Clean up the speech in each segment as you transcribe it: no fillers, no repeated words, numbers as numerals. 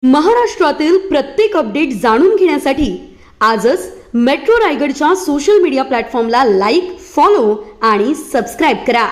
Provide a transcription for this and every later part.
महाराष्ट्रातील प्रत्येक अपडेट जाणून घेण्यासाठी आजच मेट्रो रायगडच्या सोशल मीडिया प्लॅटफॉर्मला लाईक, फॉलो आणि सबस्क्राईब करा.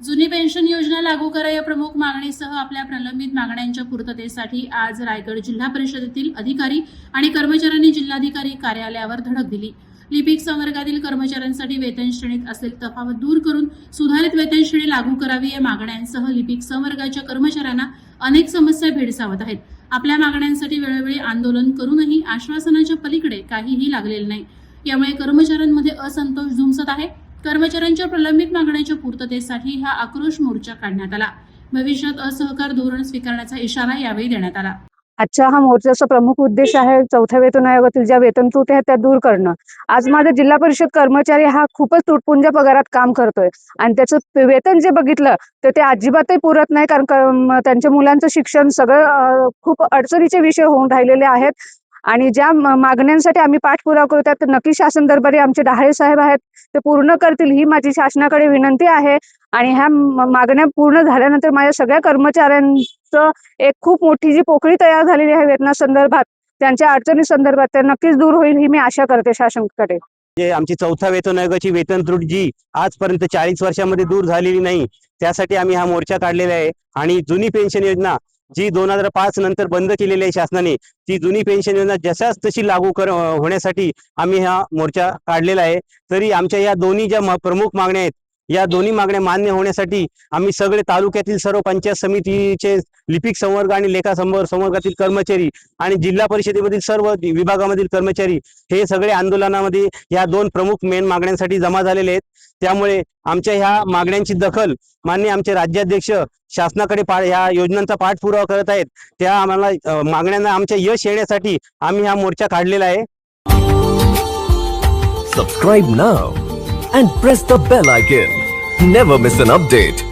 जुनी पेन्शन योजना लागू करा या प्रमुख मागणीसह आपल्या प्रलंबित मागण्यांच्या पूर्ततेसाठी आज रायगड जिल्हा परिषदेतील अधिकारी आणि कर्मचाऱ्यांनी जिल्हाधिकारी कार्यालयावर धडक दिली. लिपिक संवर्गातील कर्मचाऱ्यांसाठी वेतन श्रेणीत असलेली तफावत दूर करून सुधारित वेतन श्रेणी लागू करावी या मागण्यांसह लिपिक संवर्गाच्या कर्मचाऱ्यांना अनेक समस्या भेडसावत आहेत. आपल्या मागण्यांसाठी वेळोवेळी आंदोलन करूनही आश्वासनाच्या पलीकडे काहीही लागलेले नाही. यामुळे कर्मचाऱ्यांमध्ये असंतोष धुमसत आहे. कर्मचाऱ्यांच्या प्रलंबित मागण्यांच्या पूर्ततेसाठी हा आक्रोश मोर्चा काढण्यात आला. भविष्यात असहकार धोरण स्वीकारण्याचा इशारा यावेळी देण्यात आला. आजच्या हा मोर्चाचा प्रमुख उद्देश आहे चौथ्या वेतन आयोगातील ज्या वेतन त्रुटी आहेत त्या दूर करणं. आज माझा जिल्हा परिषद कर्मचारी हा खूपच तुटपुंज्या पगारात काम करतोय आणि त्याचं वेतन जे बघितलं तर ते अजिबातही पुरत नाही, कारण त्यांच्या मुलांचं शिक्षण सगळं खूप अडचणीचे विषय होऊन राहिलेले आहेत. आणि ज्या मागण्यांसाठी आम्ही पाठपुरावा करतो तर नक्की शासन दरबारी आमचे डहाळे साहेब आहेत ते पूर्ण करतील ही माझी शासनाकडे विनंती आहे. आणि ह्या मागण्या पूर्ण झाल्यानंतर माझ्या सगळ्या कर्मचाऱ्यांचं एक खूप मोठी जी पोकळी तयार झालेली आहे वेतनासंदर्भात, त्यांच्या अडचणी संदर्भात ते नक्कीच दूर होईल ही मी आशा करते शासनाकडे. जे आमची चौथ्या वेतन आयोगाची वेतन त्रुट जी आजपर्यंत 40 वर्षांमध्ये दूर झालेली नाही, त्यासाठी आम्ही हा मोर्चा काढलेला आहे. आणि जुनी पेन्शन योजना जी 2005 नंतर बंद केलेली आहे शासनाने, ती जुनी पेन्शन योजना जशाच तशी लागू होण्यासाठी आम्ही हा मोर्चा काढलेला आहे. तरी आमच्या या दोन्ही ज्या प्रमुख मागण्या आहेत, या दोन्ही मागण्या मान्य होण्यासाठी आम्ही सगळे तालुक्यातील सर्व पंचायत समितीचे लिपिक संवर्ग आणि लेखा संवर्गातील कर्मचारी आणि जिल्हा परिषदेमधील सर्व विभागामधील कर्मचारी हे सगळे आंदोलनामध्ये या दोन प्रमुख मेन मागण्यांसाठी जमा झालेले आहेत. त्यामुळे आमच्या ह्या मागण्यांची दखल माननीय आमचे राज्याध्यक्ष शासनाकडे ह्या योजनांचा पाठपुरावा करत आहेत. त्या आम्हाला मागण्यांना आमच्या यश येण्यासाठी आम्ही हा मोर्चा काढलेला आहे. Subscribe now and press the bell icon. Never miss an update.